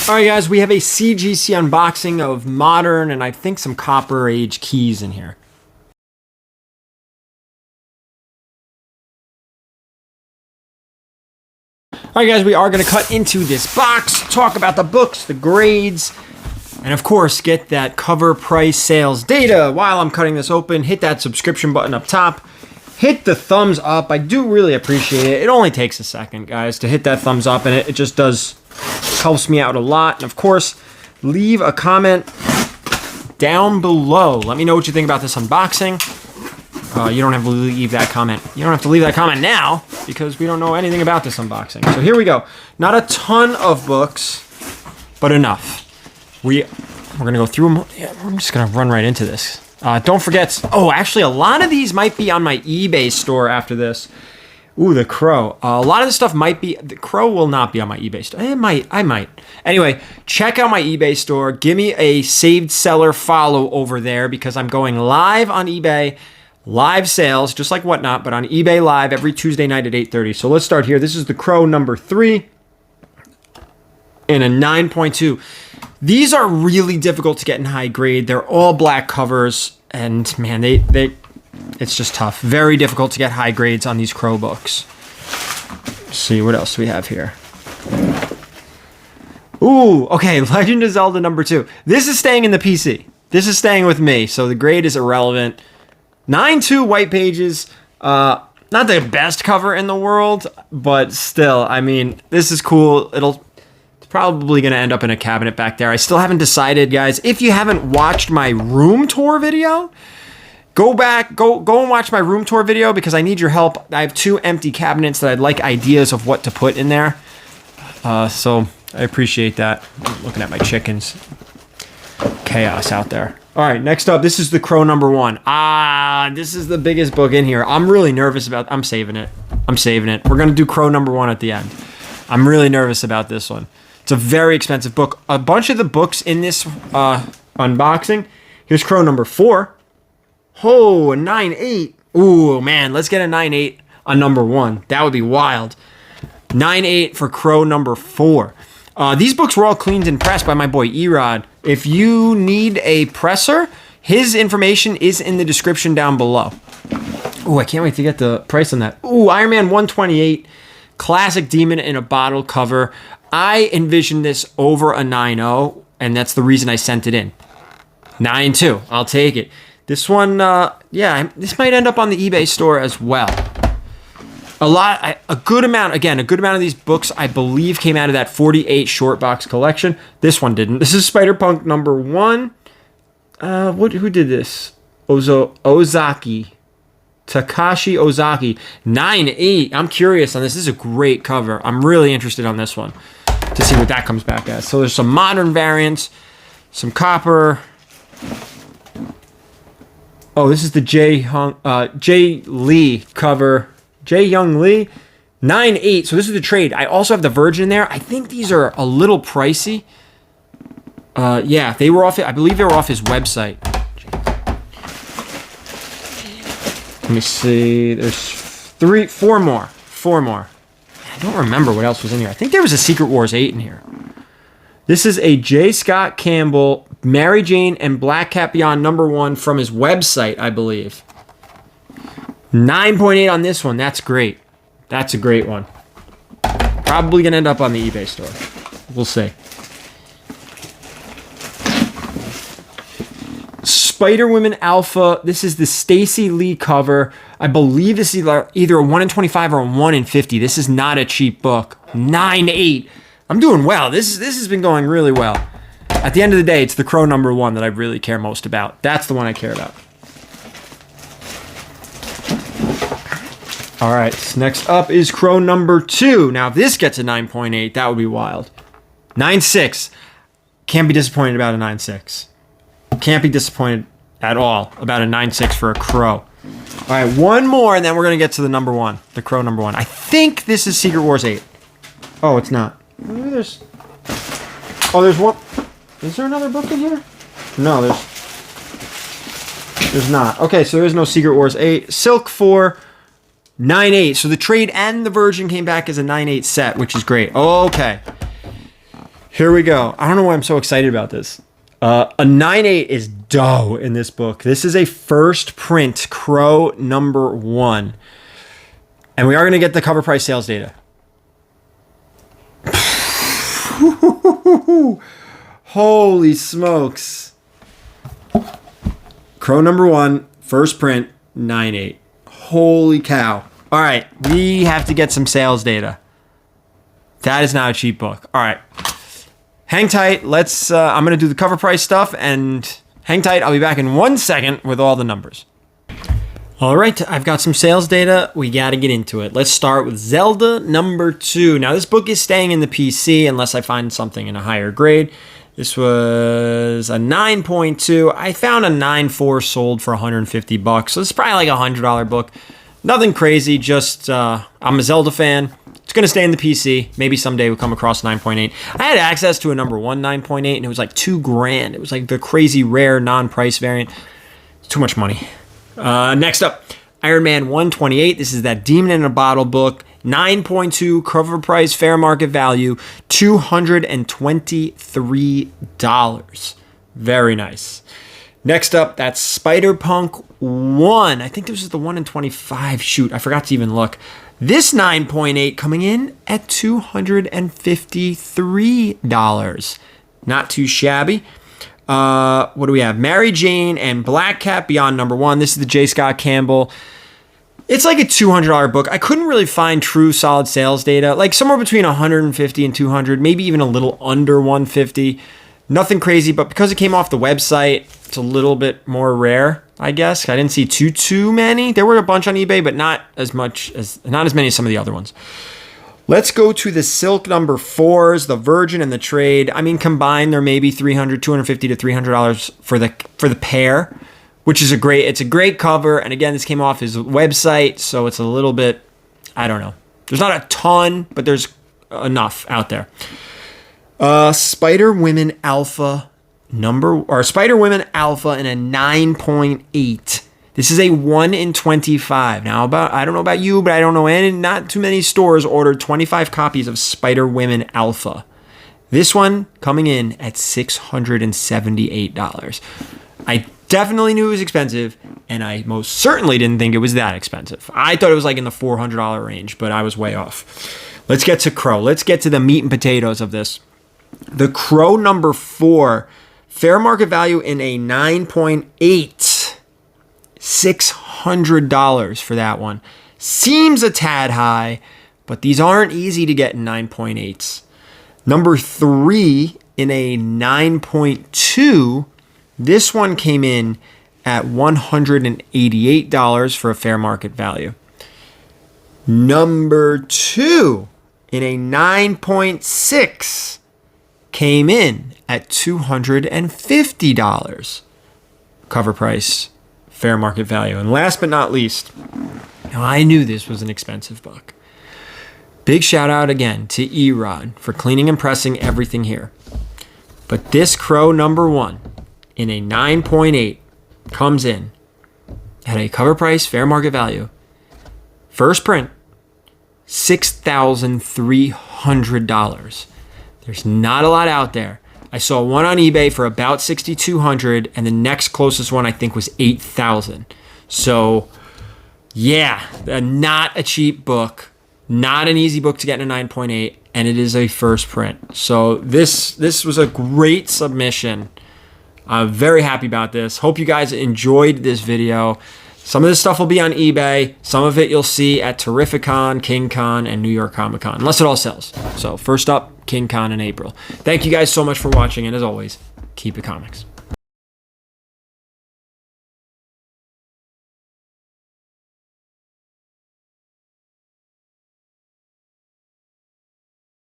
All right, guys, we have a CGC unboxing of modern and I think some copper age keys in here. All right, guys, we are going to cut into this box, talk about the books, the grades, and of course, get that cover price sales data. While I'm cutting this open, hit that subscription button up top. Hit the thumbs up. I do really appreciate it. It only takes a second, guys, to hit that thumbs up, and it just helps me out a lot. And of course, leave a comment down below. Let me know what you think about this unboxing. You don't have to leave that comment. You don't have to leave that comment now because we don't know anything about this unboxing. So here we go. Not a ton of books, but enough. We're gonna go through them. Yeah, I'm just gonna run right into this. Don't forget. Oh, actually, a lot of these might be on my eBay store after this. Ooh, the Crow. A lot of this stuff might be. The Crow will not be on my eBay store. It might. I might. Anyway, check out my eBay store. Give me a saved seller follow over there because I'm going live on eBay. Live sales, just like Whatnot, but on eBay Live every Tuesday night at 8:30. So let's start here. This is the Crow number 3 in a 9.2. These are really difficult to get in high grade. They're all black covers, and man, it's just tough. Very difficult to get high grades on these Crow books. Let's see, what else do we have here? Ooh, okay, Legend of Zelda number 2. This is staying in the PC. This is staying with me, so the grade is irrelevant. 9.2 white pages, not the best cover in the world, but still, I mean, this is cool. It's probably going to end up in a cabinet back there. I still haven't decided, guys. If you haven't watched my room tour video, go and watch my room tour video because I need your help. I have 2 empty cabinets that I'd like ideas of what to put in there. So I appreciate that. I'm looking at my chickens. Chaos out there. All right, next up, this is the Crow number 1. This is the biggest book in here. I'm really nervous about. I'm saving it. We're gonna do Crow number 1 at the end. I'm really nervous about this one. It's a very expensive book. A bunch of the books in this unboxing. Here's Crow number 4. Oh, a 9.8. Ooh, man, let's get a 9.8 on number 1. That would be wild. 9.8 for Crow number 4. These books were all cleaned and pressed by my boy Erod. If you need a presser, his information is in the description down below. Ooh, I can't wait to get the price on that. Ooh, Iron Man 128, classic demon in a bottle cover. I envisioned this over a 9.0, and that's the reason I sent it in. 9.2, I'll take it. This one, yeah, this might end up on the eBay store as well. A good amount of these books, I believe, came out of that 48 short box collection. This one didn't. This is Spider-Punk number 1. Who did this? Ozaki. Takashi Ozaki. 9.8. I'm curious on this. This is a great cover. I'm really interested on this one to see what that comes back as. So there's some modern variants, some copper. Oh, this is the Jay Lee cover. Jae Young Lee, 9.8. So this is the trade. I also have the Virgin in there. I think these are a little pricey. Yeah, they were off. I believe they were off his website. Let me see. There's 4 more. I don't remember what else was in here. I think there was a Secret Wars 8 in here. This is a J. Scott Campbell, Mary Jane, and Black Cat Beyond number 1 from his website, I believe. 9.8 on this one. That's great. That's a great one. Probably going to end up on the eBay store. We'll see. Spider-Woman Alpha. This is the Stacy Lee cover. I believe this is either a 1 in 25 or a 1 in 50. This is not a cheap book. 9.8. I'm doing well. This has been going really well. At the end of the day, it's the Crow number 1 that I really care most about. That's the one I care about. All right, so next up is Crow number 2. Now, if this gets a 9.8, that would be wild. 9.6. Can't be disappointed about a 9.6. Can't be disappointed at all about a 9.6 for a Crow. All right, one more, and then we're going to get to the number 1, the Crow number 1. I think this is Secret Wars 8. Oh, it's not. Maybe there's one. Is there another book in here? No, there's not. Okay, so there is no Secret Wars 8. Silk 4. 9.8. So the trade and the Virgin came back as a 9.8 set, which is great. Okay. Here we go. I don't know why I'm so excited about this. A 9.8 is dough in this book. This is a first print Crow number 1. And we are going to get the cover price sales data. Holy smokes. Crow number 1, first print, 9.8. Holy cow. All right, we have to get some sales data. That is not a cheap book. All right. Hang tight. Let's, I'm going to do the cover price stuff and hang tight. I'll be back in 1 second with all the numbers. All right, I've got some sales data. We got to get into it. Let's start with Zelda number 2. Now, this book is staying in the PC unless I find something in a higher grade. This was a 9.2. I found a 9.4 sold for $150. So it's probably like a $100 book. Nothing crazy, just I'm a Zelda fan. It's going to stay in the PC. Maybe someday we'll come across 9.8. I had access to a number 1 9.8, and it was like $2,000. It was like the crazy rare non-price variant. It's too much money. Next up, Iron Man 128. This is that Demon in a Bottle book. 9.2 cover price, fair market value, $223. Very nice. Next up, that's Spider-Punk 1. I think this is the 1 in 25. Shoot, I forgot to even look. This 9.8 coming in at $253. Not too shabby. What do we have? Mary Jane and Black Cat Beyond number 1. This is the J. Scott Campbell. It's like a $200 book. I couldn't really find true solid sales data. Like somewhere between 150 and 200, maybe even a little under 150. Nothing crazy, but because it came off the website, it's a little bit more rare, I guess. I didn't see too many. There were a bunch on eBay, but not as many as some of the other ones. Let's go to the Silk number 4s, the Virgin and the Trade. I mean, combined, they're maybe $250 to $300 for the pair, which is a great cover. And again, this came off his website, so it's a little bit, I don't know. There's not a ton, but there's enough out there. Spider-Women Alpha Spider-Women Alpha in a 9.8. This is a 1 in 25. Now, I don't know about you, but I don't know not too many stores ordered 25 copies of Spider-Women Alpha. This one coming in at $678. I definitely knew it was expensive, and I most certainly didn't think it was that expensive. I thought it was like in the $400 range, but I was way off. Let's get to Crow. Let's get to the meat and potatoes of this. The Crow number 4, fair market value in a 9.8. $600 for that one. Seems a tad high, but these aren't easy to get in 9.8s. Number 3 in a 9.2. This one came in at $188 for a fair market value. Number 2 in a 9.6 came in at $250. Cover price, fair market value. And last but not least, now I knew this was an expensive book. Big shout out again to Erod for cleaning and pressing everything here. But this Crow number 1 in a 9.8 comes in at a cover price, fair market value. First print, $6,300. There's not a lot out there. I saw one on eBay for about $6,200, and the next closest one I think was $8,000. So, yeah, not a cheap book, not an easy book to get in a 9.8, and it is a first print. So this was a great submission. I'm very happy about this. Hope you guys enjoyed this video. Some of this stuff will be on eBay. Some of it you'll see at Terrificon, King Con, and New York Comic Con, unless it all sells. So first up, King Con in April. Thank you guys so much for watching, and as always, keep it comics.